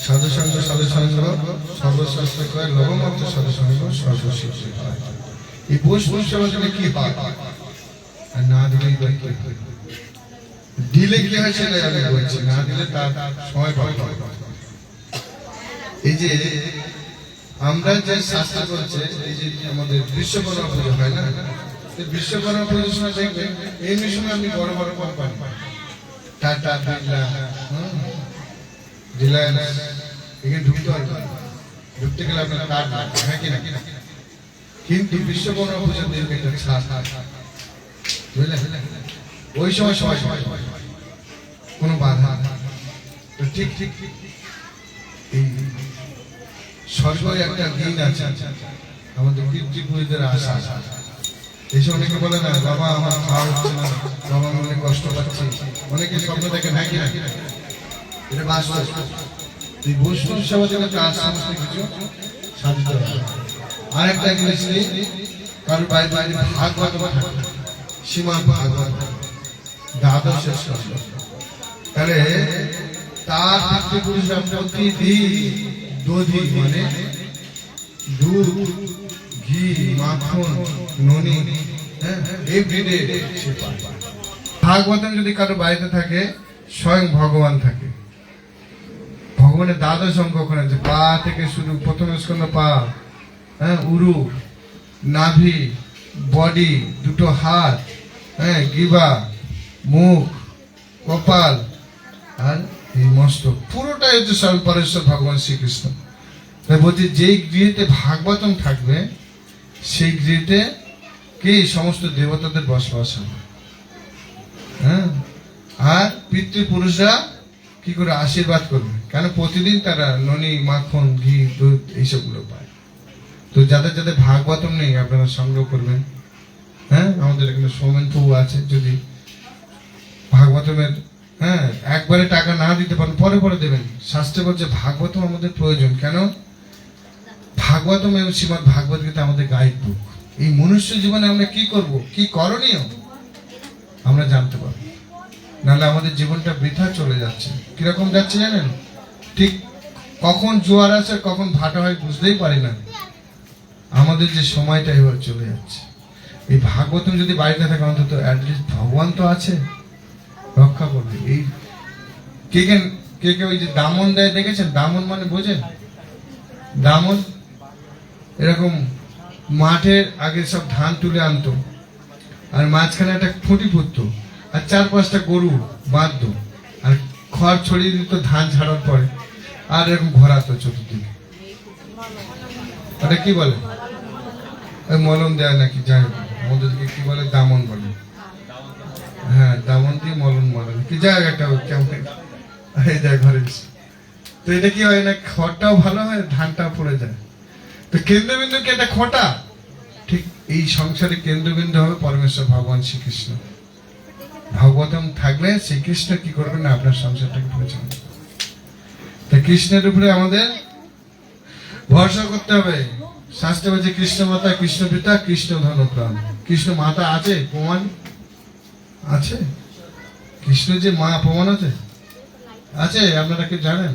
সাধুসঙ্গ সাধুসঙ্গ সর্বশাস্ত্র কয় লবমাত্র সাধুসঙ্গ সর্বশিষ্য হয়। এই বৈষ্ণব সেবা দিলে কি হয় আর না দিলেই বা কি হয়? দিলে কি হয় সেটাই আমি বলছি, না দিলে তার সময় পাবে। এই যে আমরা যে শাস্ত্র করছে, এই যে আমাদের বিশ্বকর্মা পুজো হয় না, বিশ্বকর্মা পুজোর সময় দেখবেন এই সময় আপনি বড় বড় কোম্পানি টাটা বিড়লা রিলায়েন্স এখানে ঢুকতে পারবেন, ঢুকতে গেলে আপনার কার্ড লাগবে, হ্যাঁ কিনা? কিন্তু বিশ্বকর্মা পুজোর দিন একটা ছাড়, বুঝলেন? ওই সময় সবাই কোনো বাধা ঠিক ঠিক এই স্বর্গের একটা দিন আছে আমাদের পিতৃপুরুষদের আশা। এসে অনেকে বলে না বাবা আমার খাওয়া হচ্ছে না, বাবা আমি অনেক কষ্ট পাচ্ছি, অনেকে স্বপ্ন দেখে না কিনা, এটা বাস্তব। এই বৈষ্ণব সেবা দিলে তার সমস্ত কিছু সাধিত হয়। আর একটা জিনিস কারোর বাইরে বাইরে ভাগবত সীমা ভাগবত দ্বাদশ স্কন্ধ, তাহলে তার পিতৃপুরুষরা প্রতিদিন দধি মানে দুধ ঘি মাখন ননি এভরিডে সে পায়। ভাগবতম যদি কারো বাড়িতে থাকে স্বয়ং ভগবান থাকে। ভগবানের দ্বাদশ অঙ্গ ওখানে আছে, পা থেকে শুরু, প্রথম স্কন্ধ পা, উরু, নাভি, বডি, দুটো হাত, গিবা, মুখ, কপাল আর এই মস্তক, পুরোটাই হচ্ছে সর্বপরেশ্বর ভগবান শ্রীকৃষ্ণ। তাই বলছি যেই গৃহেতে ভাগবতম থাকবে সেই গৃহেতে কি সমস্ত দেবতাদের বসবাস হবে। আর পিতৃপুরুষরা কি করে আশীর্বাদ করবে, কেন প্রতিদিন তারা ননি মাখন ঘি দুধ এইসবগুলো পায়। তো যাদের যাদের ভাগবতম নেই আপনারা সংগ্রহ করবেন। আমাদের এখানে সৌমেন প্রভু আছে, যদি ভাগবতমের একবারে টাকা না দিতে পারেন পরে পরে দেবেন। শাস্ত্রে বলছে ভাগবতম আমাদের প্রয়োজন, কেন? ভাগবতম এবং শ্রীমদ ভাগবত গীতা আমাদের গাইড বুক। এই মনুষ্য জীবনে আমরা কি করব, কি করণীয় আমরা জানতে পারবো, নাহলে আমাদের জীবনটা বৃথা চলে যাচ্ছে। কিরকম যাচ্ছে জানেন? ঠিক কখন জোয়ার আসে কখন ভাটা হয় বুঝতেই পারি না, আমাদের যে সময়টা এবার চলে যাচ্ছে। এই ভাগবতম যদি বাড়িতে থাকে অন্তত অ্যাটলিস্ট ভগবান তো আছে, রক্ষা করবে। এই কে কে ওই যে দামন দেয় দেখেছেন? দামন মানে বোঝেন? দামন এরকম মাঠের আগে সব ধান তুলে আনতো, আর মাঝখানে একটা খুঁটি পুঁততো, আর 4-5টা গরু বাঁধতো, আর খড় ছড়িয়ে দিত ধান ঝাড়ার পরে, আর এরকম ঘোরাতো চতুর্দিকে। ওটা কি বলে? ওই মলম দেয় নাকি, যাই হোক আমাদের দিকে কি বলে, দামন বলে। দামন দিয়ে মলম মারেন কি, যাই হোক একটা কেমন এই যায় ঘরে। তো এটা কি হয় না, খড়টাও ভালো হয়, ধানটাও পড়ে যায়। তো কেন্দ্রবিন্দু কি একটা খোঁটা, ঠিক এই সংসারে কেন্দ্রবিন্দু হবে পরমেশ্বর ভগবান শ্রীকৃষ্ণ। ভাগবতম থাকলে শ্রীকৃষ্ণ কি করবেন না আপনার সংসারটাকে পরিচালনা। তাই কৃষ্ণের উপরে আমাদের ভরসা করতে হবে। শাস্ত্রে বলছে কৃষ্ণ মাতা, কৃষ্ণ পিতা, কৃষ্ণ ধন প্রাণ। কৃষ্ণ মাতা আছে, প্রমাণ আছে? কৃষ্ণ যে মা প্রমাণ আছে? আছে, আপনারা কি জানেন?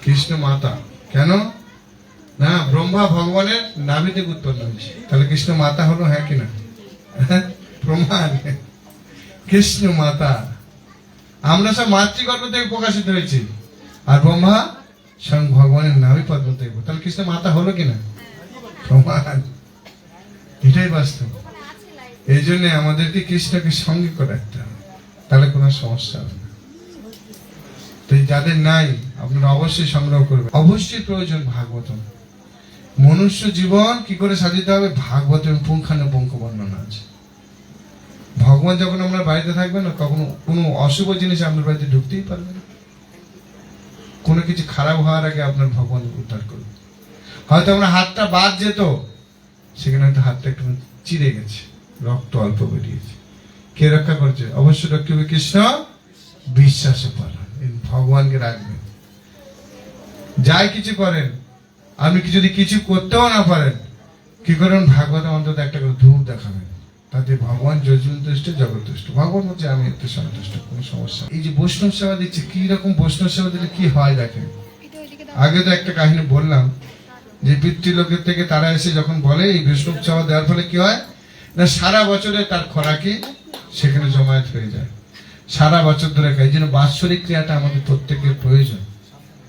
কৃষ্ণ মাতা কেন না? ব্রহ্মা ভগবানের নাভি থেকে উৎপন্ন হয়েছে, তাহলে কৃষ্ণ মাতা হলো, হ্যাঁ কিনা? প্রমাণ কৃষ্ণ মাতা। আমরা সব মাতৃগর্ভ থেকে প্রকাশিত হয়েছি, আর ব্রহ্মা স্বয়ং ভগবানের নাভি পদ্ম থেকে, তাহলে কৃষ্ণ মাতা হলো কিনা? প্রমাণ। এটাই বাস্তব। এই জন্য আমাদেরকে কৃষ্ণকে সঙ্গে করে রাখতে হবে, তাহলে কোনো সমস্যা হবে না। তো যাদের নাই আপনারা অবশ্যই সংগ্রহ করবেন। অবশ্যই প্রয়োজন ভাগবতম। মনুষ্য জীবন কি করে সাজিতে হবে, ভাগবতের পুঙ্খানুপুঙ্খ বর্ণনা আছে। ভগবান যখন আমরা বাড়িতে থাকবে না, কখনো কোনো অশুভ জিনিস আপনার বাড়িতে ঢুকতেই পারবে না। কোনো কিছু খারাপ হওয়ার আগে আপনার ভগবান উদ্ধার করবে। হয়তো আমরা হাতটা বাদ যেত, সেখানে হয়তো হাতটা একটু চিড়ে গেছে, রক্ত অল্প বেরিয়েছে, কে রক্ষা করছে? অবশ্যই রক্ষা হবে কৃষ্ণ। বিশ্বাসে পালন, ভগবানকে রাখবেন। যাই কিছু করেন, আপনি যদি কিছু করতেও না পারেন, কি করেন? ভাগবত অন্তত একটা করে ধূপ দেখাবেন, তাতে ভগবান সন্তুষ্ট, জগৎ তুষ্ট। ভগবান বলছে আমি একটু সন্তুষ্ট, কোনো সমস্যা। এই যে বৈষ্ণব সেবা দিচ্ছে, কি রকম বৈষ্ণব সেবা দিলে কি হয় দেখেন। আগে তো একটা কাহিনী বললাম যে পিতৃলোকের থেকে তারা এসে যখন বলে এই বৈষ্ণব সেবা দেওয়ার ফলে কি হয় না, সারা বছরে তার খোরাকি সেখানে জমায়েত হয়ে যায়, সারা বছর ধরে খায়। এই জন্য বাৎসরিক ক্রিয়াটা আমাদের প্রত্যেকের প্রয়োজন,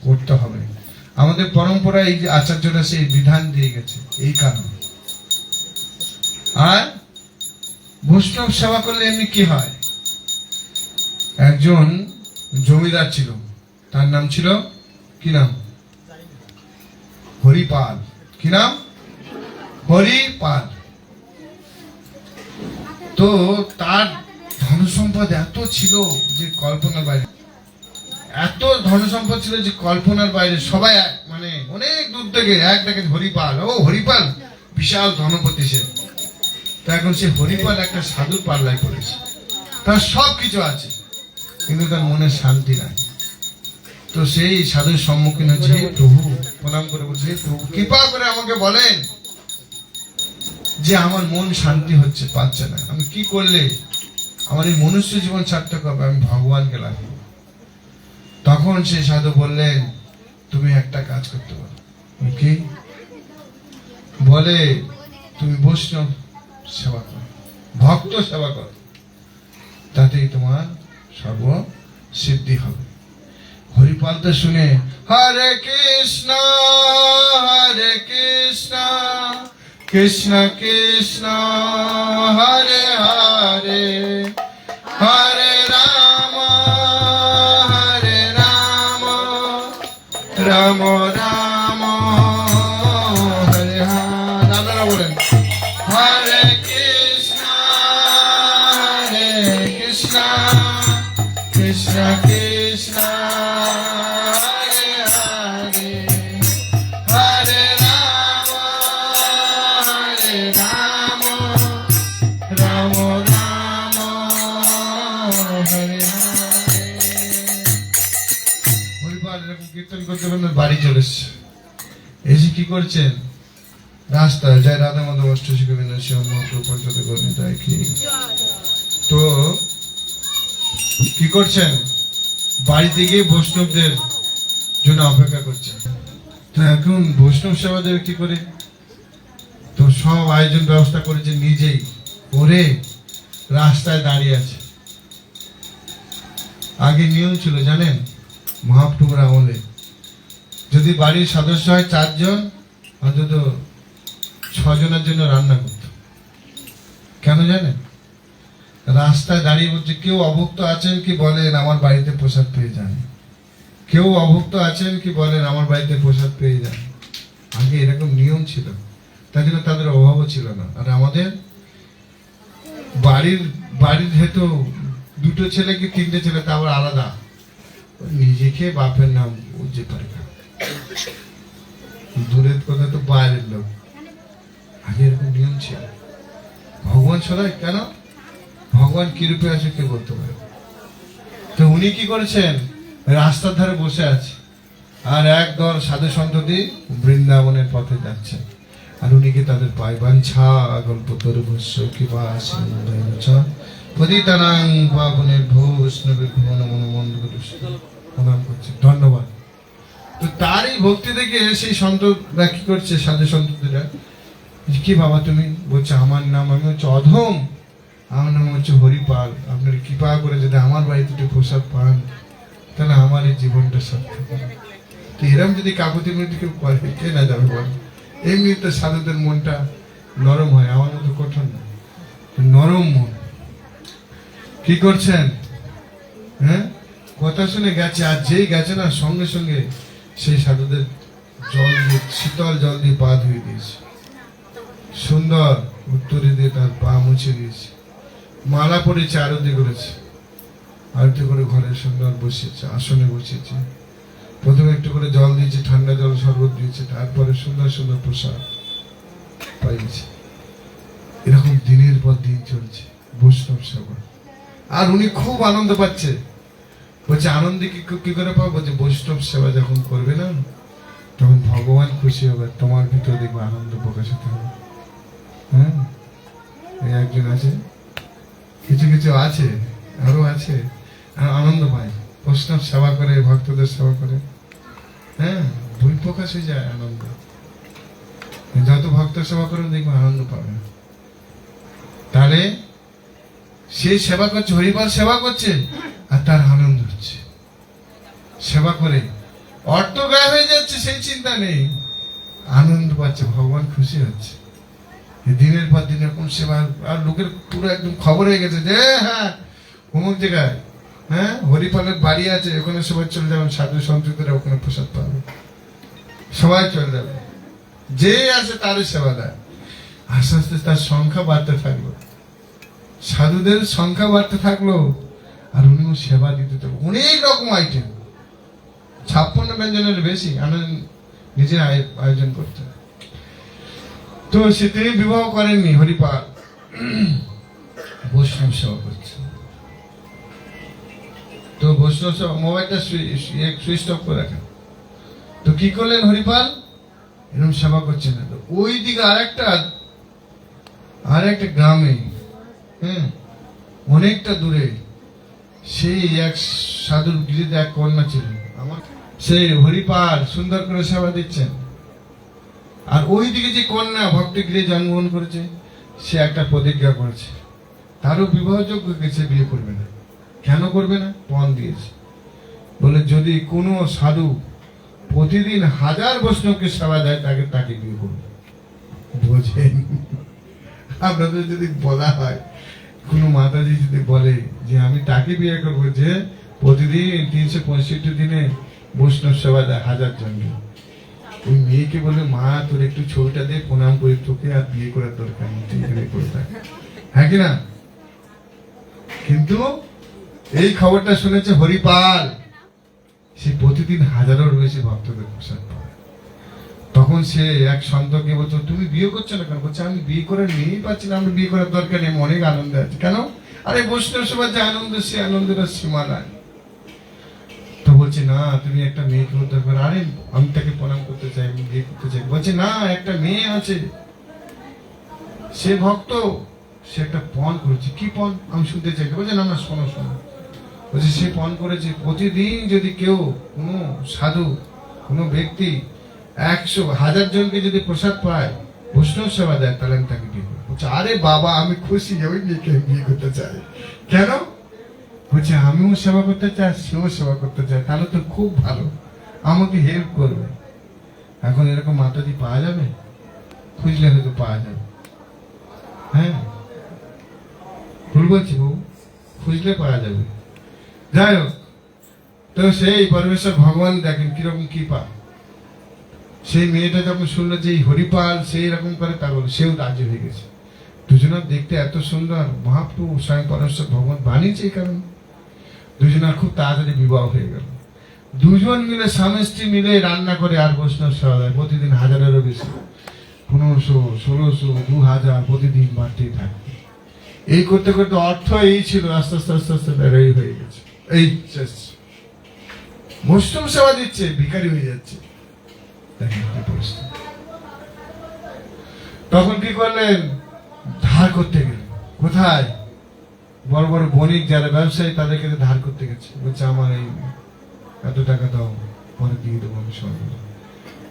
করতে হবে। আমাদের পরম্পরা এই যে আচার্যরা সেই বিধান দিয়ে গেছে এই কারণে। আর বৈষ্ণব সেবা করলে এমনি কি হয়, একজন জমিদার ছিল, তার নাম ছিল কি নাম, হরিপাল। কি নাম, হরিপাল। তো তার ধন সম্পদ এত ছিল যে কল্পনার বাইরে, এত ধন সম্পদ ছিল যে কল্পনার বাইরে। সবাই মানে অনেক দূর থেকে এক দেখে হরিপাল, ও হরিপাল বিশাল ধনপতি সে। তো এখন সে হরিপাল একটা সাধুর পাল্লায় পড়েছে, তার সব কিছু আছে কিন্তু তার মনে শান্তি নাই। তো সেই সাধুর সম্মুখীন হচ্ছে, হে প্রভু, প্রণাম করে বলছে, হে প্রভু কৃপা করে আমাকে বলেন যে আমার মন শান্তি হচ্ছে, পাচ্ছে না, আমি কি করলে আমার এই মনুষ্য জীবন সার্থক হবে, আমি ভগবানকে লাভ করব। তখন সেই সাধু বললেন, তুমি একটা কাজ করতে পারো। কি বলে, তুমি বৈষ্ণব সেবা করো, ভক্ত সেবা করো, তাতেই তোমার সর্ব সিদ্ধি হবে। হরিপাল তো শুনে, হরে কৃষ্ণ কৃষ্ণ কৃষ্ণ হরে হরে, হরে রাম রাম রাম হরে হরে। আপনারা বলেন, হরে কৃষ্ণ কৃষ্ণ কৃষ্ণ হরে হরে, হরে রাম রাম রাম হরে হরে। হরিপাল এরকম কীর্তন করতে করতে বাড়ি চলে এসছে। এসে কি করছেন, রাস্তায় যায় রাধা মাধব অষ্টশী গোবিন্দ শিব মহাপ্রভু করেন তাই কি। তো কি করছেন, বাড়িতে গিয়ে বৈষ্ণবদের জন্য অপেক্ষা করছেন। তো এখন বৈষ্ণব সেবা দেবে কি করে, তো সব আয়োজন ব্যবস্থা করেছে নিজেই করে, রাস্তায় দাঁড়িয়ে আছে। আগে নিয়ম ছিল জানেন, মহাপ্রভুর আমলে যদি বাড়ির সদস্য হয় 4 জন, অন্তত 6 জনের জন্য রান্না করত। কেন জানেন, রাস্তায় দাঁড়িয়ে বলছে, কেউ অভুক্ত আছেন কি বলেন আমার বাড়িতে প্রসাদ পেয়ে যান, কেউ অভুক্ত আছেন কি বলেন আমার বাড়িতে প্রসাদ পেয়ে যান। আগে এরকম নিয়ম ছিল, তাই জন্য তাদের অভাবও ছিল না। আর আমাদের বাড়ির হেতু 2 ছেলে কি 3টে ছেলে, তা আবার আলাদা, নিজেকে বাপের নাম বুঝতে পারে না, দূরের কথা তো বাইরের লোক। আগে এরকম নিয়ম ছিল। ভগবান সদাই কেন, ভগবান কি রূপে আছে কে বলতে পারে। তো উনি কি করেছেন, রাস্তার ধারে বসে আছে, আর একদল সাধু সন্ততি বৃন্দাবনের পথে যাচ্ছে, আর উনি কি তাদের পায় বাঞ্ছা গল্পতরুভস্য কিবা সিন্ধুচ্ছ পতিতানাং পাবনের বৈষ্ণবের ভুবন প্রণাম করছে, ধন্যবাদ। তো তার এই ভক্তি দেখে সেই সন্তরা কি করছে, সাধু সন্ততিরা, কি বাবা তুমি, বলছে আমার নাম, আমি হচ্ছে অধম, আমার নাম হচ্ছে হরিপাল, আপনার কৃপা করে যদি আমার বাড়িতে একটু প্রসাদ পান তাহলে আমার এই জীবনটা সার্থক। তো এরম যদি কাকুতি মিনতি কেউ করে, কে না যাবে বল। এমনি তো সাধুদের মনটা নরম হয়, আমার মতো কঠোর না, নরম মন। কি করছেন, হ্যাঁ কথা শুনে গেছে, আর যেই গেছে না সঙ্গে সঙ্গে সেই সাধুদের জল দিয়ে, শীতল জল দিয়ে পা ধুয়ে দিয়েছে, সুন্দর উত্তরে দিয়ে তার পা মুছে দিয়েছে, মালা পরেছে, আরতি করেছে, আরতি করে ঘরে সুন্দর বসিয়েছে, আসনে বসিয়েছে। প্রথমে একটু করে জল দিয়েছে, ঠান্ডা জল শরবত দিয়েছে, তারপরে সুন্দর সুন্দর প্রসাদ পাইছে। এরকম দিনের পর দিন চলছে বৈষ্ণব সেবা। আর উনি খুব আনন্দ পাচ্ছে, বলছে আনন্দে কি করে পাবো, বলছে বৈষ্ণব সেবা যখন করবে না তখন ভগবান খুশি হবে, তোমার ভিতরে দেখবে আনন্দ প্রকাশিত হবে। হ্যাঁ, এই একজন আছে, কিছু কিছু আছে, আরো আছে, আর আনন্দ পায়, বৈষ্ণব সেবা করে, ভক্তদের সেবা করে, হ্যাঁ, বই প্রকাশ হয়ে যায় আনন্দ। যত ভক্ত সেবা করবে দেখবে আনন্দ পাবে। তাহলে সে সেবা করছে, হরিপাল সেবা করছে, আর তার আনন্দ হচ্ছে সেবা করে। অর্থ ব্যয় হয়ে যাচ্ছে সেই চিন্তা নেই, আনন্দ পাচ্ছে, ভগবান খুশি হচ্ছে। দিনের পর দিন এরকম সেবা, আর লোকের পুরো একদম খবর হয়ে গেছে যে হ্যাঁ অমুক জায়গায়, হ্যাঁ, হরিপালের বাড়ি আছে, ওখানে সবাই চলে যাবেন, সাধু সন্তরা ওখানে প্রসাদ পাবে, সবাই চলে যাবে, যে আসে তারই সেবা দেয়। আস্তে আস্তে তার সংখ্যা বাড়তে থাকলো, সাধুদের সংখ্যা বাড়তে থাকলো, আর উনিও সেবা দিতে থাকলো, অনেক রকম আইটেম, 56 ব্যঞ্জনের বেশি আনন্দ নিজে আয়োজন করতেন। তো সে তিনি বিবাহ করেননি, হরিপাল বৈষ্ণব সেবা করছে। তো বৈষ্ণব সেবা, মোবাইলটা সুইচ অফ করে রাখেন। তো কি করলেন হরিপাল, এরকম সেবা করছেন না, তো ওই দিকে আরেকটা গ্রামে, হ্যাঁ, অনেকটা দূরে, সেই এক সাধুর গিরিতে এক কন্যা ছিল, আমার সেই হরিপাল সুন্দর করে সেবা দিচ্ছেন। আর ওই দিকে যে কন্যা ভক্তি গৃহে জন্মগ্রহণ করেছে, সে একটা প্রতিজ্ঞা করেছে, তারও বিবাহযোগ্য সে বিয়ে করবে না। কেন করবে না? পণ দিয়েছে, বলে যদি কোনো সাধু প্রতিদিন 1000 বৈষ্ণবকে সেবা দেয়, তাকে বিয়ে করবে। বোঝেন, আপনাদের যদি বলা হয়, কোনো মাতাজি যদি বলে যে আমি তাকে বিয়ে করবো যে প্রতিদিন 365 দিনে বৈষ্ণব সেবা দেয় 1000 জনকে, ওই মেয়েকে বলে মা তোর একটু ছবিটা দিয়ে প্রণাম করি তোকে, আর বিয়ে করার দরকার নেই, তুই এখানে করে থাক, হ্যাঁ কিনা? কিন্তু এই খবরটা শুনেছে হরিপাল, সে প্রতিদিন 1000-এর বেশি ভক্তদের প্রসাদ পায়। তখন সে এক সন্তকে বলতো, তুমি বিয়ে করছো না কেন? বলছে আমি বিয়ে করে নিয়েই পাচ্ছি না, আমি বিয়ে করার দরকার নেই, অনেক আনন্দে আছে। কেন? আরে বৈষ্ণব সেবার যে আনন্দ, সে আনন্দের সীমা নাই। তো বলছে না, তুমি একটা মেয়েকে উদ্ধার করো। আরে আমি তাকে প্রণাম করতে চাই, আমি বিয়ে করতে চাই। বলছে না, একটা মেয়ে আছে, সে ভক্ত, সে একটা পণ করেছে। কি পণ? আমি শুনতে চাই। বলছে না, শোনো। বলছে সে পণ করেছে, প্রতিদিন যদি কেউ, কোনো সাধু, কোনো ব্যক্তি 1000 জনকে যদি প্রসাদ পায়, বৈষ্ণব সেবা দেয়, তাহলে আমি তাকে বিয়ে করবো। বলছে আরে বাবা, আমি খুশি, ওই মেয়েকে বিয়ে করতে চাই। কেন? বলছে আমিও সেবা করতে চাই, সেও সেবা করতে চাই, তাহলে তো খুব ভালো, আমাকে হেল্প করবে। এখন এরকম মাতাজি পাওয়া যাবে? খুঁজলে হয়তো পাওয়া যাবে, হ্যাঁ, ভুল বলছি বউ, খুঁজলে পাওয়া যাবে। যাই হোক, তো সেই পরমেশ্বর ভগবান দেখেন কিরকম কৃপা। সেই মেয়েটা যখন শুনলো যে হরিপাল সেই রকম করে, তা বলে সেও রাজি হয়ে গেছে। দুজনের দেখতে এত সুন্দর, মহাপ্রভু স্বয়ং পরমেশ্বর ভগবান বানিয়েছে এই কারণে। দুজনের খুব তাড়াতাড়ি বিবাহ হয়ে গেল। দুজন মিলে, স্বামী স্ত্রী মিলে রান্না করে, আর বৈষ্ণব সেবা দেয় প্রতিদিন 1000-এরও বেশি, 1500, 1600, 2000 প্রতিদিন বাড়তেই থাকে। এই করতে করতে অর্থ এই ছিল, আস্তে আস্তে আস্তে আস্তে বেড়েই হয়ে গেছে। এই বৈষ্ণব সেবা দিচ্ছে, ভিখারি হয়ে যাচ্ছে। তখন কি করলেন? ধার করতে গেলেন। কোথায়? বড় বড় বণিক যারা ব্যবসায়ী, তাদেরকে ধার করতে গেছে। বলছে আমার এই এত টাকা দাও, পরে দিয়ে দেবো আমি সব।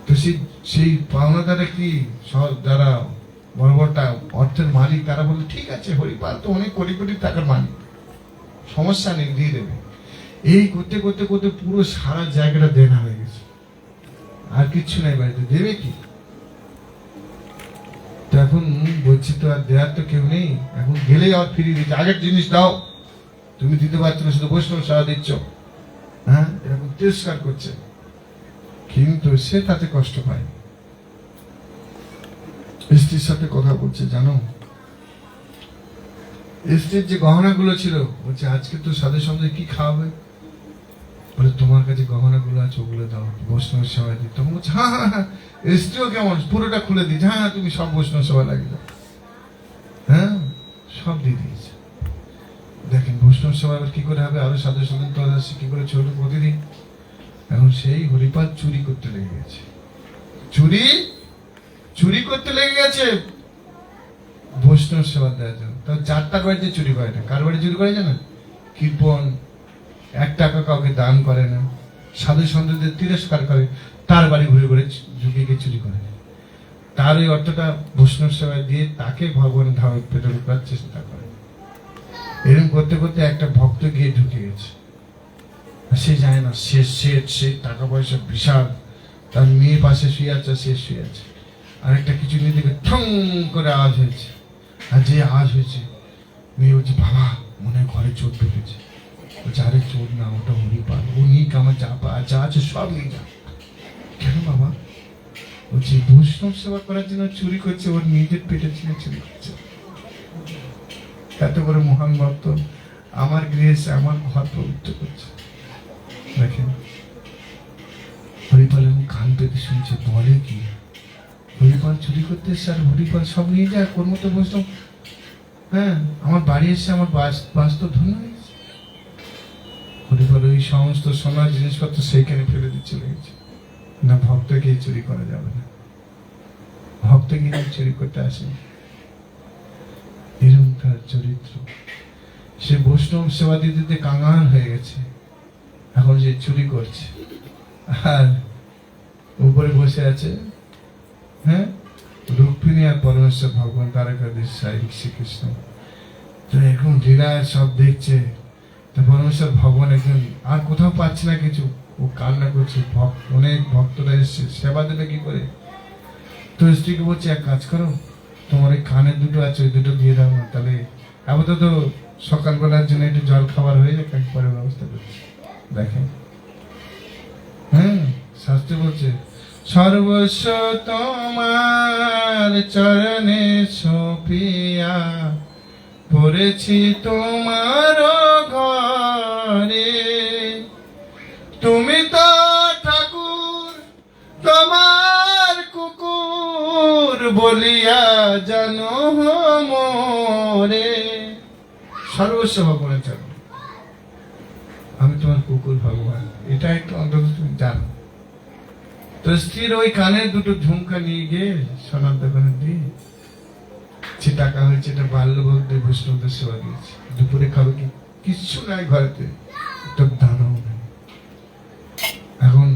তো সেই পাওনাদারে কি, যারা বড় বড় অর্থের মালিক, তারা বললো ঠিক আছে, হরিপাল তো অনেক কোটি কোটি টাকার মালিক, সমস্যা নেই, দিয়ে দেবে। এই করতে করতে করতে পুরো সারা জায়গাটা দেনা হয়ে গেছে, আর কিচ্ছু নাই বাড়িতে, দেবে কি? তো এখন বলছি তো আর দেওয়ার তো কেউ নেই, এখন গেলেই আর ফিরিয়ে দিচ্ছে, আগের জিনিস দাও, তুমি দিতে পারছো না, শুধু বৈষ্ণব সেবা দিচ্ছ, হ্যাঁ, এরকম তিরস্কার করছে। কিন্তু সে তাতে কষ্ট পায়। স্ত্রীর সাথে কথা বলছে, জানো স্ত্রীর যে গহনাগুলো ছিল, বলছে আজকে তো সাধু সঙ্গে কি খাওয়াবে? বলে তোমার কাছে গহনাগুলো আছে, ওগুলো দাও, বৈষ্ণব সেবা দিই। তখন বলছে হ্যাঁ হ্যাঁ হ্যাঁ, স্ত্রীও কেমন, পুরোটা খুলে দিচ্ছে, হ্যাঁ তুমি সব বৈষ্ণব সেবা লাগিয়ে দাও, হ্যাঁ, সব দিয়ে দিয়েছে। দেখেন বৈষ্ণব সেবা কি করে হবে, আরো সাধু সাধন তো কি করে চলবে প্রতিদিন। এখন সেই হরিপাল চুরি করতে লেগে গেছে, চুরি করতে লেগে গেছে। বৈষ্ণব সেবা দেওয়ার জন্য। তার 4 টাকা বাড়িতে চুরি করে না। কার বাড়ি চুরি করে জানেন? কৃপণ, 1 টাকা কাউকে দান করে না, সাধু সন্তদের তিরস্কার করে, তার বাড়ি ঘুরে ঘুরে ঝুঁকিকে চুরি করে। তার ওই অর্থটা বৈষ্ণব সেবায় দিয়ে তাকে ভগবানের ধামে প্রেরণ করার চেষ্টা করে। এরকম করতে করতে একটা ভক্ত গিয়ে ঢুকে গেছে। সে জানে না সে টাকা পয়সা বিশাল, তার মেয়ে পাশে শুয়ে আছে, সে শুয়ে আছে। আর একটা কিছু নিয়ে দেখে ঠং করে আওয়াজ হয়েছে। আর যে আওয়াজ হয়েছে, মেয়ে বলছে বাবা মনে হয় ঘরে চোর ঢুকেছে। বলছে আরে চোর না, ওটা হরিপাল, ও নিক আমার যা আছে সব নিয়ে যা। কেন বাবা? বলছে বৈষ্ণব সেবা করার জন্য চুরি করছে, ওর নিজের পেটের জন্য চুরি করছে। এত বড় মহান ভক্ত আমার গৃহে এসে আমার ঘর পবিত্র করছে। দেখেন হরিপাল এবং কান পেতে শুনছে, বলে কি হরিপাল চুরি করতে এসছে আর হরিপাল সব নিয়ে যায় কোন মতো বৈষ্ণব। হ্যাঁ, আমার বাড়ি এসে আমার বাস্তব ধন্য হয়েছে। হরিপাল ওই সমস্ত সোনার জিনিসপত্র সেইখানে ফেলে দিয়ে চলে গেছে। না, ভক্তকে চুরি করা যাবে না, ভক্তকে চুরি করতে আসে। এরকম তার চরিত্র। সে বৈষ্ণব সেবা দিতে দিতে কাঙাল হয়ে গেছে, এখন সে চুরি করছে আর উপরে বসে আছে। হ্যাঁ, রুক্মিণী আর পরমেশ্বর ভগবান দ্বারকাধীশ শ্রীকৃষ্ণ তো এখন লীলায় সব দেখছে। তো পরমেশ্বর ভগবান একজন আর কোথাও পাচ্ছে না কিছু, ও কান্না করছে। অনেক ভক্তরা এসছে, সেবা দেবে কি করে? তো স্ত্রীকে বলছে এক কাজ করো, তোমার এই কানের দুটো আছে ওই দুটো দিয়ে দাও না, তাহলে আপাতত সকালবেলার জন্য একটু জল খাবার হয়ে যাক, একবারে ব্যবস্থা করছি। দেখেন, হ্যাঁ, শাস্ত্রে বলছে সর্বস্ব তোমার চরণে সপিয়া পড়েছি তোমার ঘরে, তুমি তো ঠাকুর তোমার কুকুর বলিয়া জানো মোরে। সর্বস্ব ভগবানের চরণ, আমি তোমার কুকুর ভগবান, এটা একটু অন্তত তুমি জানো। তো স্ত্রীর ওই কানের দুটো ঝুমকা নিয়ে গিয়ে সোনার দোকানে দিয়ে যে টাকা হয়েছে এটা বাল্যভোগ দিয়ে বৈষ্ণবদের সেবা দিয়েছে। দুপুরে খাবে কি? কিচ্ছু নাই ঘরেতে, একটা দানাও নেই। এখন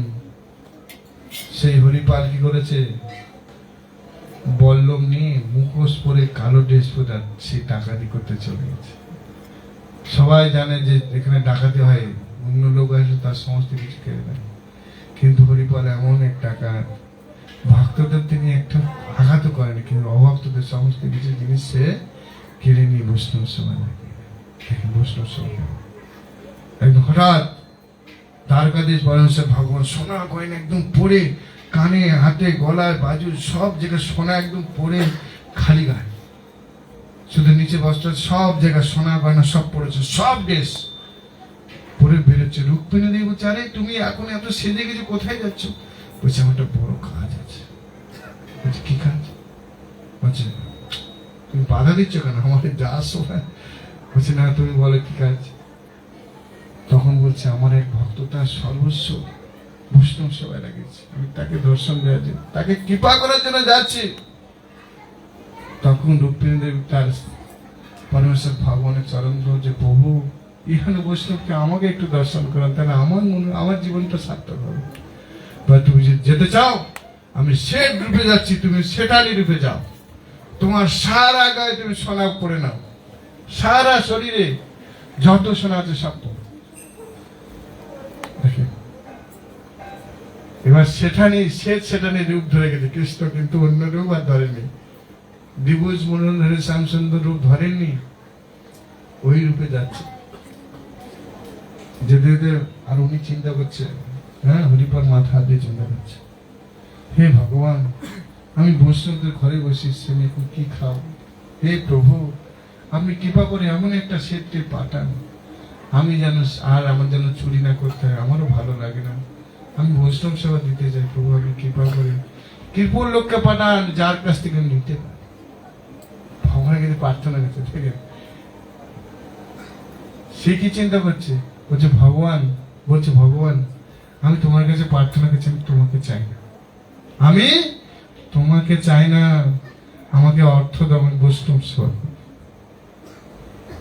সেই হরিপাল কি করেছে, বল্লম নিয়ে মুখোশ পরে কালো ড্রেস পরে সেই ডাকাতি করতে চলে গেছে। সবাই জানে যে এখানে ডাকাতি হয়, অন্য লোক আসলে তার সমস্ত কিছু কেড়ে নেয়। কিন্তু হরিপাল এমন এক টাকা ভক্তদের তিনি একটা আঘাত করেনি, কিন্তু অভক্তদের সমস্ত কিছু জিনিস সে কেড়ে নিয়ে বৈষ্ণব সেবা দেখেন। বৈষ্ণব সেবা একদম হঠাৎ দ্বারকাধীশ পরমেশ্বর ভগবান সোনা গয়না একদম পরে, কানে হাতে গলায় বাজু সব জায়গায় সোনা একদম পরে, খালি গায়ে, শুধু নিচে বস্ত্র, সব জায়গায় সোনা গয়না সব পড়েছে, সব ড্রেস পরে বেরোচ্ছে। রুক্মিণী দেবী বলছে আরে তুমি এখন এত সেজে গেছো, কোথায় যাচ্ছ? বলছে আমার একটা বড় কাজ আছে। বলছে কি কাজ? বলছে তুমি বাধা দিচ্ছ কেন, আমাকে যা সময়। বলছে না তুমি বলো কি কাজ। তখন বলছে আমার এক ভক্ত তার সর্বস্ব বৈষ্ণব সেবায় লাগিয়েছে, আমি তাকে দর্শন দেওয়ার জন্য, তাকে কৃপা করার জন্য যাচ্ছি। তখন রুক্মিণী দেবী তার পরমেশ্বর ভগবানের চরণ ধরে, প্রভু এখানে বৈষ্ণবকে আমাকে একটু দর্শন করেন, তাহলে আমার জীবনটা সার্থক হবে। বা তুমি যেতে চাও, আমি শেঠ রূপে যাচ্ছি, তুমি শেঠালি রূপে যাও, তোমার সারা গায়ে তুমি সোনা পরে নাও, সারা শরীরে যত সোনা আছে সব পড়ো। এবার শেঠানি রূপ ধরে গেছে কৃষ্ণ, কিন্তু অন্য রূপ আর ধরেনি। দ্বিভুজ মনোহর শ্যামসুন্দর রূপ ধরেননি, ওই রূপে যাচ্ছে। যেতে যেতে আর উনি চিন্তা করছে, হ্যাঁ, হরিপাল মাথা দিয়ে চিন্তা করছে, হে ভগবান আমি বৈষ্ণবদের ঘরে বসে শ্রেণী কি খাও, হে প্রভু আপনি কৃপা করে এমন একটা শেঠকে পাঠান, আমি যেন আর আমার যেন চুরি না করতে হয়, আমারও ভালো লাগে না, আমি বৈষ্ণব সেবা দিতে চাই, প্রভু আপনি কৃপা করে কৃপণ লোককে পাঠান যার কাছ থেকে নিতে পারে। ভগবানের কাছে প্রার্থনা করছে, ঠিক আছে। সে কি চিন্তা করছে, বলছে ভগবান আমি তোমার কাছে প্রার্থনা করছি, আমি তোমাকে চাই না, আমি তোমাকে চাই না, আমাকে অর্থ দাও, আমি বৈষ্ণব সেবা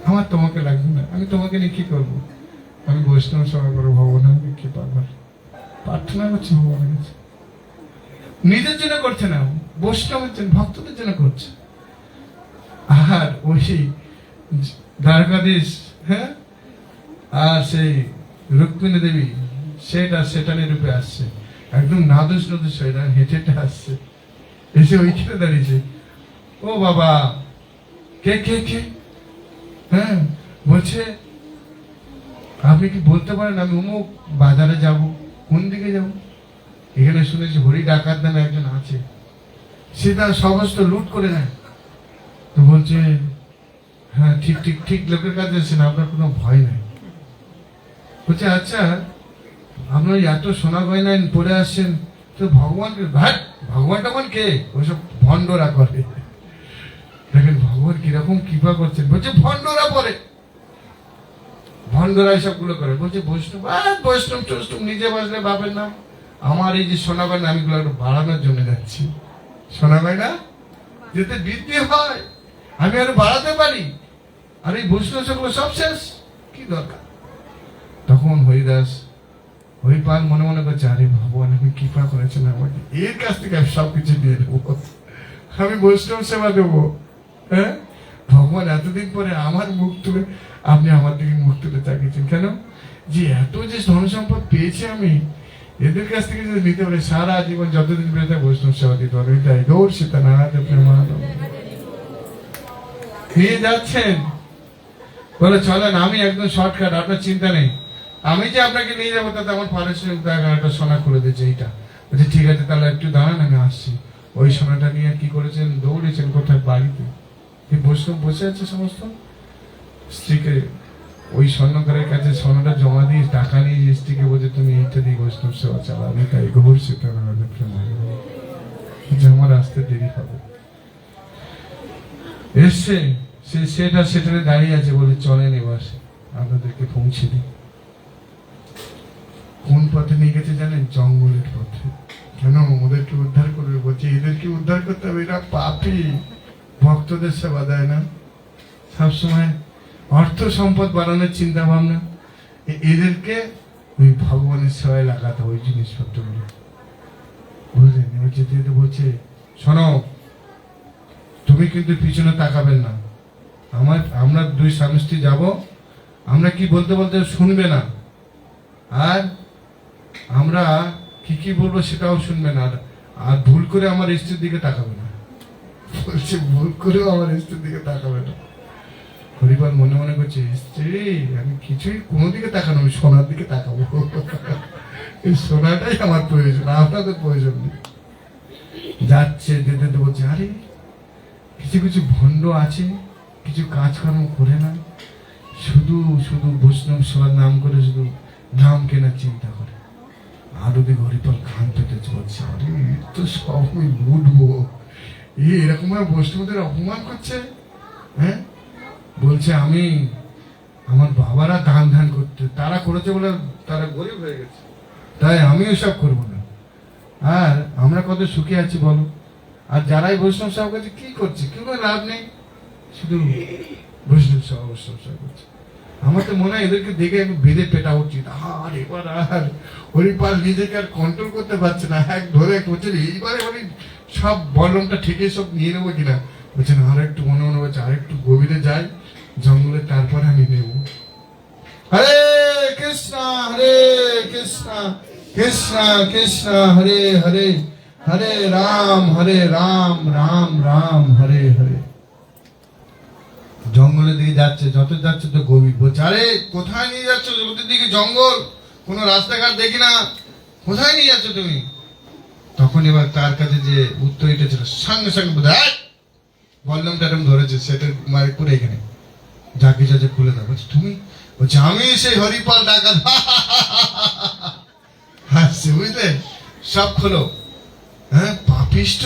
আমার তোমাকে লাগবে না, আমি তোমাকে নিয়ে কি করবো, আমি বৈষ্ণব সেবা করবো, ভগবান আমাকে কি পারবার। প্রার্থনা করছে ভগবানের কাছে, নিজের জন্য করছে না, বৈষ্ণবের জন্য, ভক্তদের জন্য করছে। আর ওই দ্বারকাধীশ, হ্যাঁ, আর সেই রুক্মিণী দেবী সেটানি রূপে আসছে, একদম নাদুস নাদুস হয়ে হেঁটে হেঁটে আসছে, এসে ওইখানে দাঁড়িয়েছে। ও বাবা, কে কে কে? হ্যাঁ, বলছে আপনি কি বলতে পারেন আমি অমুক বাজারে যাব, কোন দিকে যাব? এখানে শুনেছি হরি ডাকাত নামে একজন আছে, সে তার সমস্ত লুট করে নেয়। তো বলছে হ্যাঁ, ঠিক ঠিক ঠিক লোকের কাছে এসেছেন, আপনার কোনো ভয় নাই। বলছে আচ্ছা, আপনার এত সোনা গয়না পরে আসছেন, তো ভগবানকে, ভগবান টগবান কে? ওইসব ভণ্ডরা করে। দেখেন ভগবান কিরকম কৃপা করছেন। বলছে ভণ্ডরা পরে, ভণ্ডরা এইসব গুলো করে। বলছে বৈষ্ণব, বৈষ্ণব টৈষ্ণব নিজে বাজলে বাপের নাম। আমার এই যে সোনা গয়না, আমি গুলো একটু বাড়ানোর জন্য যাচ্ছি, সোনা গয়না যেতে বৃদ্ধি হয়, আমি আরো বাড়াতে পারি, আর এই বৈষ্ণব সেগুলো সব শেষ, কি দরকার? তখন হরিদাস, হরিপাল মনে মনে করছে, আরে ভগবান আমি কৃপা করেছেন আমাকে, এর কাছ থেকে আমি সবকিছু দিয়ে দেবো, আমি বৈষ্ণব সেবা দেবো। হ্যাঁ, ভগবান এতদিন পরে আমার মুখ তুলে, আপনি আমার দিকে মুখ তুলে তাকিয়েছেন কেন? যে এত যে ধন সম্পদ পেয়েছি আমি, এদের কাছ থেকে যদি নিতে পারে, সারা জীবন যতদিন বেড়ে থাকে বৈষ্ণব সেবা দিতে পারে। তাই গৌর সীতানারায়ণ প্রেমানন্দ নিয়ে যাচ্ছেন, বলে চলেন, আমি একদম শর্টকাট, আপনার চিন্তা নেই, আমি যে আপনাকে নিয়ে যাবো তাতে আমার পারিশ্রমিক একটা সোনা করে দিয়েছে এইটা। বলছে ঠিক আছে, তাহলে একটু দাঁড়ান, আমি আসছি। ওই সোনাটা নিয়ে কি করেছেন, দৌড়েছেন কোথায়, বাড়িতে। বৈষ্ণব বসে আছে, সমস্ত স্ত্রীকে ওই স্বর্ণকারের কাছে সোনাটা জমা দিয়ে টাকা নিয়ে স্ত্রীকে বলছে তুমি এইটা দিয়ে বৈষ্ণব সেবা চালাবে। তাই গৌর সীতানারায়ণ আমার আসতে দেরি হবে। এসছে সেটানে দাঁড়িয়ে আছে, বলে চলেন এবার আপনাদেরকে পৌঁছে দিই। কোন পথে নিয়ে গেছে জানেন? জঙ্গলের পথে। কেন? ওদেরকে উদ্ধার করবে। বলছে এদেরকে উদ্ধার করতে হবে, এরা পাপী, ভক্তদের সেবা দেয় না, সবসময় অর্থ সম্পদ বাড়ানোর চিন্তা ভাবনা, এদেরকে ওই ভগবানের সেবায় লাগাতে, ওই জিনিসপত্রগুলো বুঝলেন। এবার যেতে যেতে বলছে শোনো, তুমি কিন্তু পিছনে তাকাবেন না, আমরা দুই স্বামী স্ত্রী যাবো, আমরা কি বলতে বলতে শুনবে না, আর আমরা কি বলবো সেটাও শুনবে না, আর ভুল করে আমার স্ত্রীর দিকে তাকাবে না। বলছে ভুল করেও আমার স্ত্রীর দিকে তাকাবে না। হরিপাল মনে মনে করছে, স্ত্রী আমি কিছুই কোনো দিকে তাকানো, আমি সোনার দিকে তাকাবো, এই সোনাটাই আমার প্রয়োজন, আপনাদের প্রয়োজন নেই। যাচ্ছে, যেতে বলছে আরে কিছু কিছু ভণ্ড আছে, কিছু কাজকর্ম করে না, শুধু শুধু বৈষ্ণব সেবার নাম করে শুধু নাম কেনার চিন্তা করে। আর ওদিকে হরিপাল খান পেতে চলছে, আরে তো সবই বুঝবো, এরকম বৈষ্ণবদের অপমান করছে। হ্যাঁ, বলছে আমি, আমার বাবারা দান ধান করতে, তারা করেছে বলে তারা গরিব হয়ে গেছে, তাই আমিও সব করবো না। আর আমরা কত সুখে আছি বলো, আর যারাই বৈষ্ণব সেবা করছে কি করছে, কোনো লাভ নেই, শুধু বৈষ্ণব সেবা করছে। আমার তো মনে হয় এদেরকে দেখে একটু বেঁধে পেটা উচিত। আর এবার আর হরিপাল নিজেকে আর কন্ট্রোল করতে পারছে না, এক ধরে বলছে এইবারে আমি সব বল্লমটা ঠিকই সব নিয়ে নেবো কিনা। বলছেন আর একটু মনে মনে হচ্ছে, আর একটু গভীরে যাই জঙ্গলে, তারপরে আমি নেব। হরে কৃষ্ণ হরে কৃষ্ণ কৃষ্ণ কৃষ্ণ হরে হরে, হরে রাম রাম রাম হরে হরে। জঙ্গলের দিকে যাচ্ছে, যত যাচ্ছে তো গভীর। বলছে আরে কোথায় নিয়ে যাচ্ছ? জগতের দিকে জঙ্গল, কোনো রাস্তাঘাট দেখি না, কোথায় নিয়ে যাচ্ছ তুমি? তখন এবার তার কাছে যে উত্তর এটা ছিল, সঙ্গে সঙ্গে বললামটা এরকম ধরেছে, সেটা মারে করে এখানে যা কিছু আছে খুলে দাও। বলছে তুমি? বলছে আমি সেই হরিপাল ডাকাত। হাসছে, বুঝলে, সব খোলো। হ্যাঁ, পাপিষ্ট,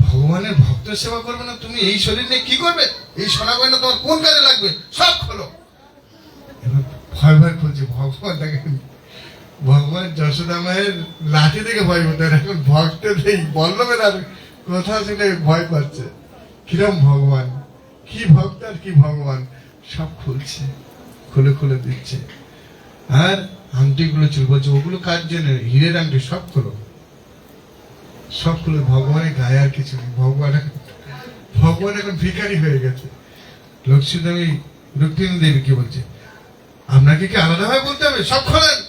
ভগবানের ভক্ত সেবা করবে না তুমি, এই শরীর নিয়ে কি করবে? এই সোনা গয়না তোমার কোন কাজে লাগবে? সব খোলো। এবার ভয় ভয় করছে। ভগবান দেখেন, ভগবান যশোদা মায়ের লাঠি থেকে ভয় পেতেন, এখন ভক্তের এই বল্লভের আর কথা শুনে ভয় পাচ্ছে। কিরম ভগবান, কি ভক্ত আর কি ভগবান, সব খুলছে, খুলে খুলে দিচ্ছে। আর আংটিগুলো ছিল, বলছে ওগুলো কার জন্য? হীরের আংটি, সব খুলো, সব খুলে। ভগবানের গায়ে আর কিছু নেই। ভগবান এখন ভিখারি হয়ে গেছে। লক্ষ্মীদেবী রুক্মিণী দেবী কি বলছে, আপনাকে কি আলাদাভাবে বলতে হবে, সব খোলেন।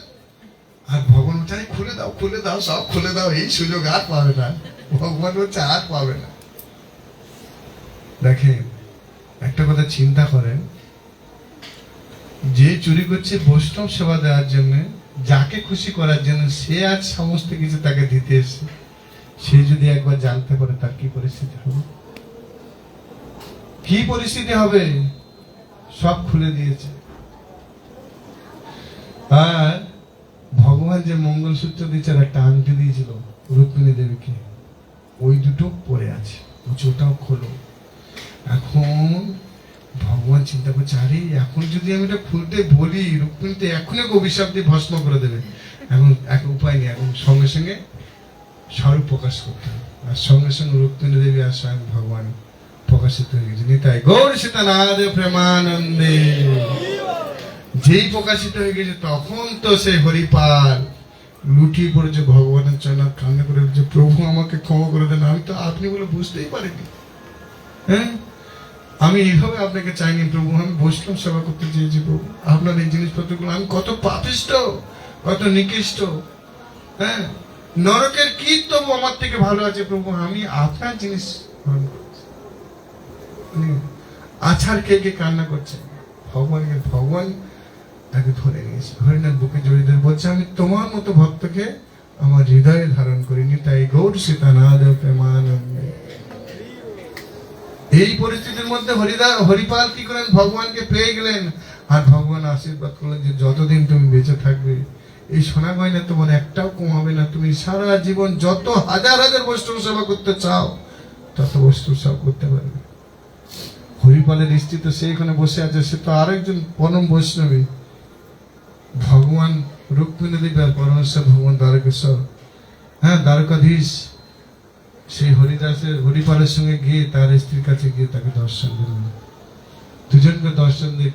আর ভগবান বলছে খুলে দাও, খুলে দাও, সব খুলে দাও, এই সুযোগ আর পাবে না। ভগবান বলছে আর পাবে না। দেখেন, একটা কথা চিন্তা করেন, যে চুরি করছে বৈষ্ণব সেবা দেওয়ার জন্য, যাকে খুশি করার জন্য, সে আজ সমস্ত কিছু তাকে দিতে এসে, সে যদি একবার জানতে পারে তার কি পরিস্থিতি হবে, কি পরিস্থিতি হবে। সব খুলে দিয়েছে। আর ভগবান যে মঙ্গলসূত্র দিয়েছে, একটা আংটি দিয়েছিল রুক্মিণী দেবীকে, ওই দুটো পড়ে আছে, ওটাও খোলো। এখন ভগবান চিন্তা করছে, আরে এখন যদি আমি এটা খুলতে বলি, রুক্মিণী তো এখনই অভিশাপ দিয়ে ভস্ম করে দেবে। এখন এক উপায় নেই, এখন সঙ্গে সঙ্গে স্বরূপ প্রকাশ করতে হবে। আর সঙ্গে সঙ্গে রুক্মিণী দেবী আর স্বয়ং ভগবান প্রকাশিত হয়ে গেছে। নিতাই গৌর সীতানাথ প্রেমানন্দে। যেই প্রকাশিত হয়ে গেছে, তখন তো সেই হরিপাল লুটিয়ে পড়েছে ভগবানের চরণে, কান্না করে বলছে, প্রভু আমাকে ক্ষমা করে দেন, আমি তো আপনি বলে বুঝতেই পারিনি। হ্যাঁ, আমি এইভাবে আপনাকে চাইনি প্রভু, আমি বৈষ্ণব সেবা করতে চেয়েছি প্রভু। আপনার এই জিনিসপত্রগুলো, আমি কত পাপিষ্ট, কত নিকৃষ্ট। হ্যাঁ, নরকের কি তবু আমার থেকে ভালো আছে প্রভু, আমি আপনার জিনিস আছাড় কে কান্না করছে। ভগবান তাকে ধরে নিয়েছে, হরিনাথ বুকে জড়িয়ে ধরে বলছে, আমি তোমার মতো ভক্তকে আমার হৃদয়ে ধারণ করিনি, তাই গৌর সীতানাথ প্রেমানন্দে। এই পরিস্থিতির মধ্যে হরিপাল কি করেন, ভগবানকে পেয়ে গেলেন। আর ভগবান আশীর্বাদ করলেন যে যতদিন তুমি বেঁচে থাকবে, এই সোনা গয়না তোমার একটাও কমাবে না, তুমি সারা জীবন যত হাজার হাজার বৈষ্ণব সেবা করতে চাও, তত বৈষ্ণব সেবা করতে পারবে। হরিপালের স্ত্রী তো সে এখানে বসে আছে, সে তো আরেকজন পরম বৈষ্ণবী, ভগবান রুক্মিণী দেবী আর পরমেশ্বর ভগবান দ্বারকেশ্বর, হ্যাঁ দ্বারকাধীশ, সেই হরিপালের সঙ্গে গিয়ে তার স্ত্রীর কাছে গিয়ে তাকে দর্শন দিলেন। দুজনকে দর্শন দিয়ে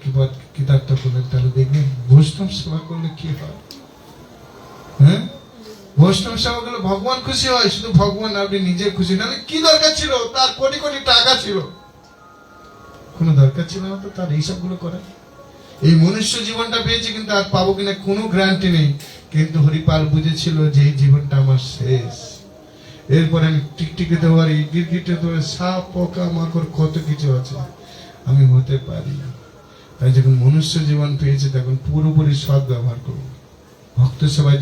কৃতার্থ করলেন। তাহলে দেখবেন বৈষ্ণব সেবা করলে কি হয়। হ্যাঁ, বৈষ্ণব সেবা করলে ভগবান খুশি হয়। শুধু ভগবান, আপনি নিজে খুশি, নাহলে কি দরকার ছিল, তার কোটি কোটি টাকা ছিল, কোনো দরকার ছিল না তো তার এইসব গুলো করে। এই মনুষ্য জীবনটা পেয়েছে, কিন্তু আর পাবো কিনা কোনো গ্যারান্টি নেই। কিন্তু হরিপাল বুঝেছিল যে এই জীবনটা আমার শেষ, এরপরে আমি টিকটিকি দেবো, আর গিরগিটে দেবো, সাপ পোকা মাকড় কত কিছু আছে, আমি হতে পারি না। তাই যখন মনুষ্য জীবন পেয়েছে, তখন পুরোপুরি সৎ ব্যবহার করবো। ভক্ত সেবায়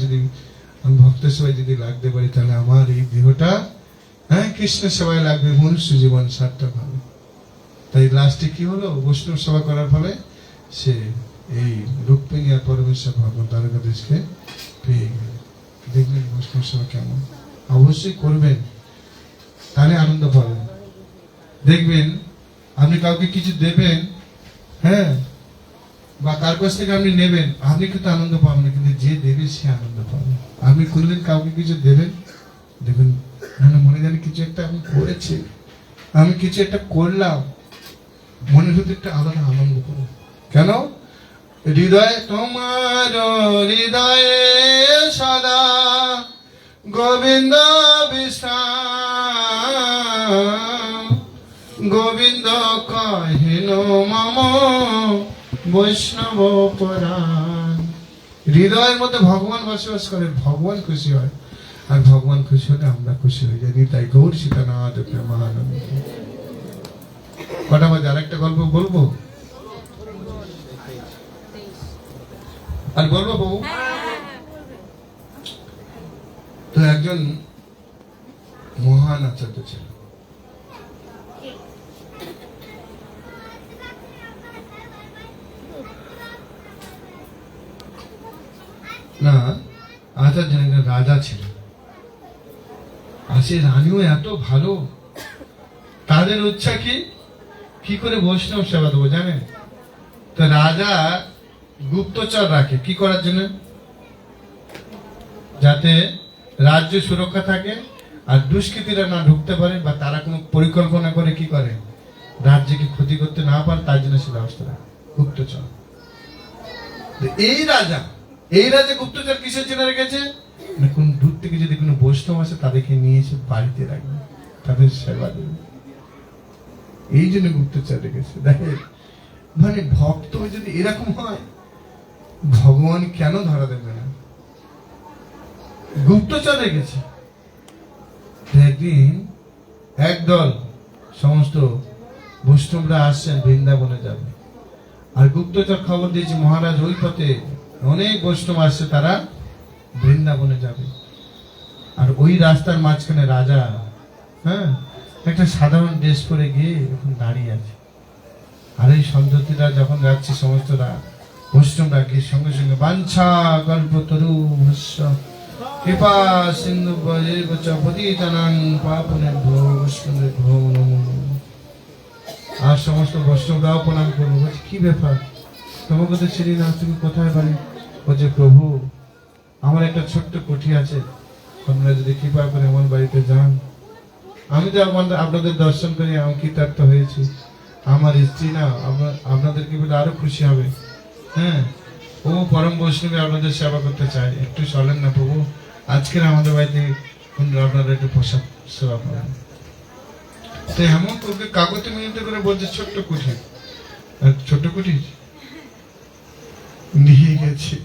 যদি লাগতে পারি, তাহলে আমার এই দেহটা, হ্যাঁ, কৃষ্ণ সেবায় লাগবে, মনুষ্য জীবন সার্থক হবে। তাই লাস্টে কি হলো, বৈষ্ণব সেবা করার ফলে সে এই রুক্মিণী আর পরমেশ্বর ভগবান দ্বারকাধীশকে পেয়ে গেল। দেখলেন বৈষ্ণব সেবা কেমন, অবশ্যই করবেন, তাহলে আনন্দ পাবেন। দেখবেন আপনি কাউকে কিছু দেবেন, হ্যাঁ, বা কার কাছ থেকে আপনি নেবেন, আপনি কিন্তু আনন্দ পাবেন না, কিন্তু যে দেবে সে আনন্দ পাবে। আপনি কোনদিন কাউকে কিছু দেবেন, দেখবেন মনে জানি কিছু একটা আমি করেছি, আমি কিছু একটা করলাম, মনের ভিতরে একটা আলাদা আনন্দ পাবো। কেন? হৃদয়ে তোমার হৃদয়ে সদা গোবিন্দ বিশ্রাম, গোবিন্দ কহিল মম বৈষ্ণব পরাণ। হৃদয়ের মধ্যে ভগবান বসবাস করে, ভগবান খুশি হয়, আর ভগবান খুশি হলে আমরা খুশি হয়ে যাই। তাই গৌর সীতানাথ প্রেমানন্দে। কটা বাজে? আরেকটা গল্প বলবো, আর বলবো বউ। তো একজন মহান আচার্য ছিল, না আচার্য একজন রাজা ছিল, আর সে রানীও এত ভালো, তাদের ইচ্ছা কি করে বৈষ্ণব সেবা দেবো জানেন? তো রাজা গুপ্তচর রাখে, কি করার জন্য? যাতে রাজ্য সুরক্ষা থাকে, আর দুষ্কৃতীরা না ঢুকতে পারে, বা তারা কোনো পরিকল্পনা করে কি করে রাজ্যকে ক্ষতি করতে না পারে, তার জন্য সে ব্যবস্থা রাখে। গুপ্তচর। এই রাজা গুপ্তচর কিসের জন্য রেখেছে? কোন দূর থেকে যদি কোনো বৈষ্ণব আসে তাদেরকে নিয়ে এসে বাড়িতে রাখবে, তাদের সেবা দেবে, এই জন্য গুপ্তচর রেখেছে। দেখেন মানে ভক্ত যদি এরকম হয়, ভগবান কেন ধরা দেবে না? গুপ্তচর রেখেছে। একদিন একদল সমস্ত বৈষ্ণবরা আসছেন, বৃন্দাবনে যাবে, আর গুপ্তচর খবর দিয়েছে মহারাজ ওই পথে অনেক বৈষ্ণব আসছে, তারা বৃন্দাবনে যাবে। আর ওই রাস্তার মাঝখানে রাজা একটা সাধারণ ড্রেস পরে গিয়ে এখন দাঁড়িয়ে আছে। আর এই সন্ততিরা যখন যাচ্ছে সমস্তরা বৈষ্ণবরা গিয়ে সঙ্গে সঙ্গে বাঞ্ছা কল্পতরু ভস্য কৃপা সিন্ধু পতিতানাং পাপনেভ্যো বৈষ্ণবেভ্যো নমো। আর সমস্ত বৈষ্ণবরাও প্রণাম করবো। বলছে কি ব্যাপার, তোমাকে তো চিনি না, তুমি কোথায় বাড়ি? বলছে প্রভু আমার একটা ছোট্ট কুঠি আছে, আপনারা যদি কৃপা করে আমার বাড়িতে যান, আমি তো আপনাদের দর্শন করে আমি কৃতার্থ হয়েছি, আমার স্ত্রী না আপনাদেরকে বলে আরো খুশি হবে। ও পরম বৈষ্ণবী আপনাদের সেবা করতে চায়, একটু চলেন না প্রভু, আজকের আমাদের বাড়িতে আপনারা একটু প্রসাদ সেবা করেন। তো এমন ওকে কাগজে মিনতি করে বলছে ছোট্ট কুঠি নিয়ে গেছে।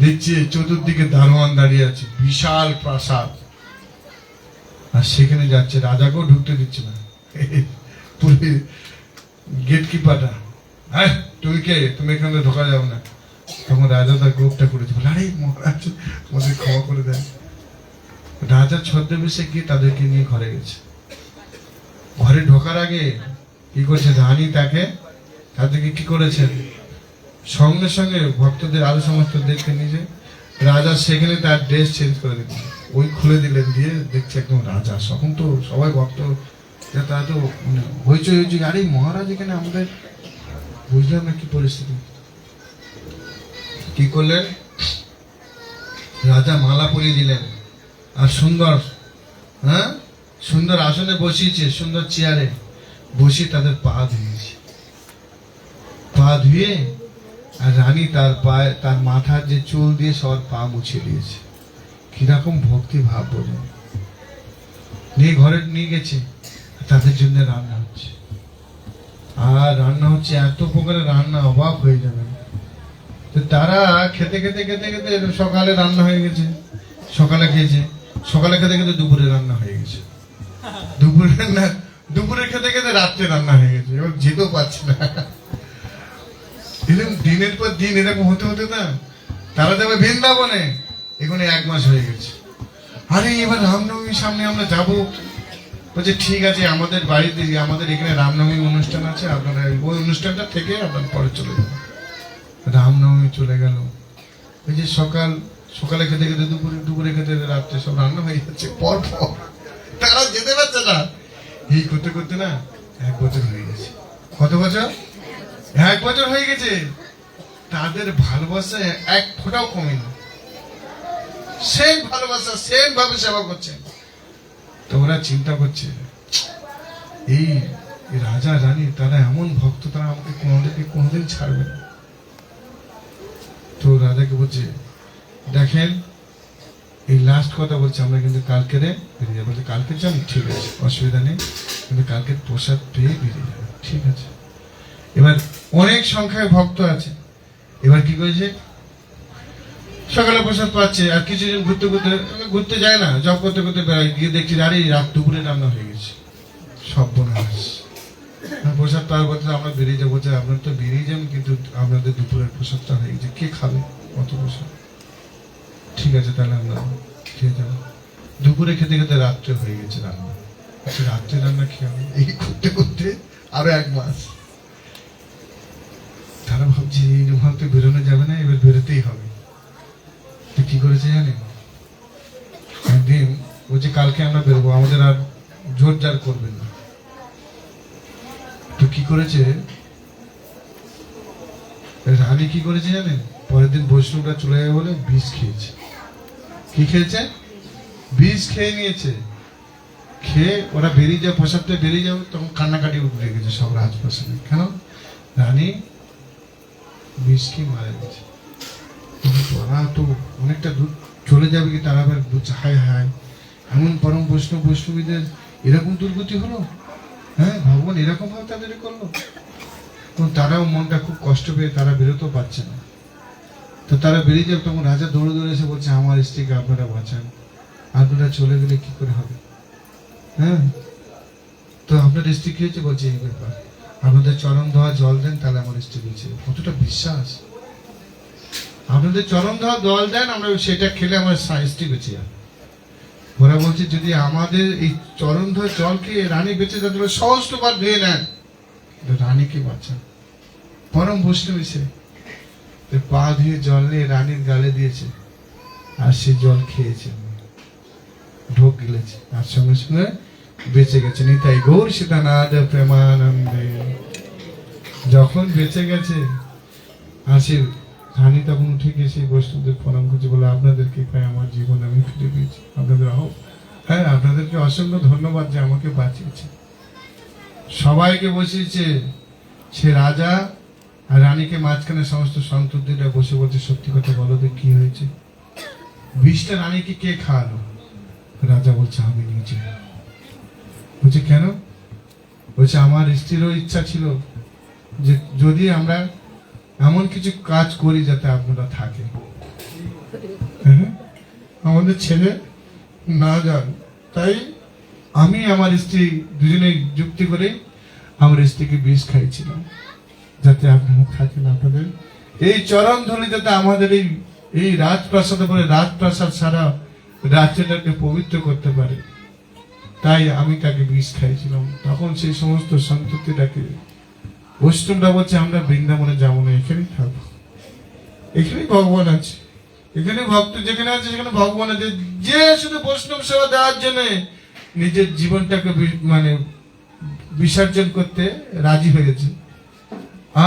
দেখছি চতুর্দিকে দারোয়ান দাঁড়িয়ে আছে, বিশাল প্রাসাদ, আর সেখানে যাচ্ছে, রাজাকেও ঢুকতে দিচ্ছে না। গেট কিপারটা, হ্যাঁ তুমি কে, তুমি এখানে ঢোকা যাবে না। তখন রাজা তার গোপটা করেছে, বলে আরে মহারাজ আমাদের ক্ষমা করে দেয়। রাজা ছদ্মবেশে গিয়ে তাদেরকে নিয়ে ঘরে গেছে। ঘরে ঢোকার আগে কি করছে, রানী তাদেরকে কি করেছেন, সঙ্গে সঙ্গে ভক্তদের আরো সমস্ত দেখতে নিজে রাজা সেখানে তার ড্রেস চেঞ্জ করে দিলেন, ওই খুলে দিলেন, দিয়ে দেখছে একদম রাজা। তখন তো সবাই ভক্ত তারা তো হইচই, আরে মহারাজ এখানে আমাদের, বুঝলাম না কি পরিস্থিতি। কি করলেন, রাজা মালা পরিয়ে দিলেন, আর সুন্দর আসনে বসিয়েছে, সুন্দর চেয়ারে বসিয়ে তাদের পা ধুয়েছে। পা ধুয়ে আর রানী তার পায়ে, তার মাথার যে চুল দিয়ে সবার পা মুছে দিয়েছে। কিরকম ভক্তি ভাব বোঝেন। নিয়ে ঘরে নিয়ে গেছে, তাদের জন্য রান্না হচ্ছে, আর রান্না হচ্ছে এত প্রকারের রান্না, অবাক হয়ে যাবে। তো তারা খেতে খেতে খেতে খেতে সকালে রান্না হয়ে গেছে, সকালে খেয়েছে, সকালে খেতে খেতে দুপুরে রান্না হয়ে গেছে, দুপুরে খেতে খেতে রাত্রে রান্না হয়ে গেছে। এবার যেতেও পারছে না। এরকম দিনের পর দিন এরকম হতে হতে না, তারা যাবে বৃন্দাবনে, এখানে 1 মাস হয়ে গেছে। আরে এবার রামনবমীর সামনে আমরা যাবো। বলছে ঠিক আছে, আমাদের বাড়িতে আমাদের এখানে রামনবমী অনুষ্ঠান আছে, আপনারা ওই অনুষ্ঠানটা থেকে আপনারা পরে চলে যাবেন। রামনবমী চলে গেল। ওই যে সকালে খেতে খেতে দুপুরে খেতে রাত্রে সব রান্না হয়ে যাচ্ছে পর তারা যেতে পারছে না। এই করতে করতে না 1 বছর হয়ে গেছে। কত বছর? 1 বছর হয়ে গেছে। তাদের ভালোবাসা এক ফোঁটাও কমেনি, সেম ভালোবাসা, সেম ভাবে সেবা করছে। তো ওরা চিন্তা করছে, এই রাজা রানী তারা এমন ভক্ত, তারা আমাকে কোনোদিন ছাড়বে না। তো রাজাকে বলছে, দেখেন এই লাস্ট কথা বলছে, আমরা কিন্তু কালকে বেরিয়ে যাবো। কালকে যান, ঠিক আছে, অসুবিধা নেই, কিন্তু কালকে প্রসাদ পেয়ে বেরিয়ে যাবে, ঠিক আছে। এবার অনেক সংখ্যায় ভক্ত আছে। এবার কি করেছে, সকালে প্রসাদ পাচ্ছে, আর কিছুদিন ঘুরতে যায় না, জব করতে করতে বেড়ায়, গিয়ে দেখছি আরে রাত দুপুরে রান্না হয়ে গেছে, সব বোনাস। প্রসাদ পাওয়ার বদলে আমরা বেরিয়ে যাবো, আপনার তো বেরিয়ে যান, কিন্তু আপনাদের দুপুরের প্রসাদটা হয়ে গেছে, কে খাবে কত প্রসাদ? ঠিক আছে তাহলে আমরা খেয়ে যাবো। দুপুরে খেতে খেতে রাত্রে হয়ে গেছে রান্না, রাত্রে রান্না খেয়ে হবে। এই করতে করতে আরো 1 মাস। তারা ভাবছি তো বেরোনো যাবে না, এবার বেরোতেই হবে। তো কি করেছে জানেন, একদিন বলছে কালকে আমরা বেরোবো, আমাদের আর জোর জার করবেন না। তো কি করেছে রানী, কি করেছে জানেন, পরের দিন বৈষ্ণবরা চলে যাবে বলে বিষ খেয়েছে। কি খেয়েছে? বিষ খেয়ে নিয়েছে। খেয়ে ওরা বেরিয়ে যাবে, প্রসাদটা বেরিয়ে যাবে, তখন কান্নাকাটি উঠে গেছে সব রাজপ্রাসাদে। কেন? রানী বিষ খেয়ে মারা গেছে। ওরা তো অনেকটা দূর চলে যাবে কি, তারা আবার বলছে হায় হায় এমন পরম বৈষ্ণবীদের এরকম দুর্গতি হলো, হ্যাঁ ভগবান এরকম ভাবে তাদের করলো। তো তারাও মনটা খুব কষ্ট পেয়ে তারা বেরোতেও পারছে না। তো তারা বেরিয়ে যাবে, তখন রাজা দৌড়ে দৌড়ে এসে বলছে আমার স্ত্রীকে আপনারা বাঁচান, আপনারা চলে গেলে কি করে হবে। হ্যাঁ, তো আপনার স্ত্রী কি হয়েছে, বলছে এই ব্যাপার, আপনাদের চরণ ধোয়া জল দেন তাহলে আমার স্ত্রী বেঁচে যাবে। কতটা বিশ্বাস, আপনাদের চরণ ধোয়া জল দেন, আমরা সেটা খেলে আমার স্ত্রী বেঁচে যাবে। ওরা বলছে যদি আমাদের এই চরণ ধোয়া জল খেয়ে রানী বেঁচে যাবে সহস্রবার ধুয়ে নেন, রানীকে বাঁচান। পরম বৈষ্ণবী সে, পা ধুয়ে জল নিয়ে রানীর গালে দিয়েছে, আর সে জল খেয়েছে, ঢোক গিলেছে, আর সঙ্গে সঙ্গে বেঁচে গেছে। নিতাই গৌর সীতানাথ প্রেমানন্দে। যখন বেঁচে গেছে, আর সে রানী তখন উঠে গিয়ে সেই বৈষ্ণবদের প্রণাম করছে, বলে আপনাদেরকে পাই আমার জীবন আমি ফিরে পেয়েছি, আপনাদের হ্যাঁ আপনাদেরকে অসংখ্য ধন্যবাদ যে আমাকে বাঁচিয়েছে। সবাইকে বসিয়েছে, সে রাজা আর রানীকে মাঝখানে সমস্ত সন্ততিরা বসে বলছে সত্যি কথা বলো তো কি হয়েছে, বিষটা রানীকে কে খাওয়ালো। রাজা বলছে আমি নিজে। বলছে কেন, বলছে আমার স্ত্রীরও ইচ্ছা ছিল যে যদি আমরা এমন কিছু কাজ করি যাতে আপনারা থাকে, আমাদের ছেলে না যান, তাই আমি আমার স্ত্রী দুজনে যুক্তি করে আমার স্ত্রীকে বিষ খাইছিলাম যাতে আপনারা থাকেন, আপনাদের এই চরণ ধরে যাতে আমাদের এই রাজপ্রাসাদ বলে রাজপ্রাসাদ সারা রাজ্যটাকে পবিত্র করতে পারে, তাই আমি তাকে বিষ খাইছিলাম। তখন সেই সমস্ত সন্ততিটাকে বৈষ্ণবরা বলছে আমরা বৃন্দাবনে যাবো না, এখানেই থাকবো, এখানেই ভগবান আছে, এখানে ভক্ত যেখানে আছে সেখানে ভগবান আছে। যে শুধু বৈষ্ণব সেবা দেওয়ার জন্য নিজের জীবনটাকে মানে বিসর্জন করতে রাজি হয়েছে,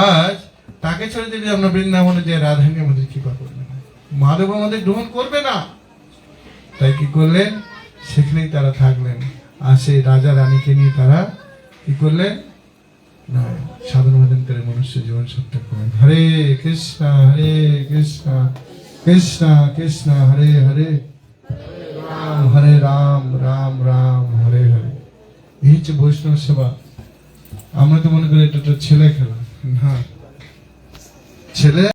আজ তাকে ছেড়ে যদি আমরা বৃন্দাবনে যে রাধাকে আমাদের কৃপা করবে না, মাধব আমাদের গ্রহণ করবে না। তাই কি করলেন, সেখানেই তারা থাকলেন। আর সেই রাজা রানীকে নিয়ে তারা কি করলেন না সাধন ভজন করে মনুষ্য জীবন সার্থক করেন। হরে কৃষ্ণ কৃষ্ণ কৃষ্ণ হরে হরে, হরে রাম রাম রাম হরে হরে। এই হচ্ছে বৈষ্ণব সেবা। আমরা তো মনে করি এটা ছেলে খেলা, না, ছেলে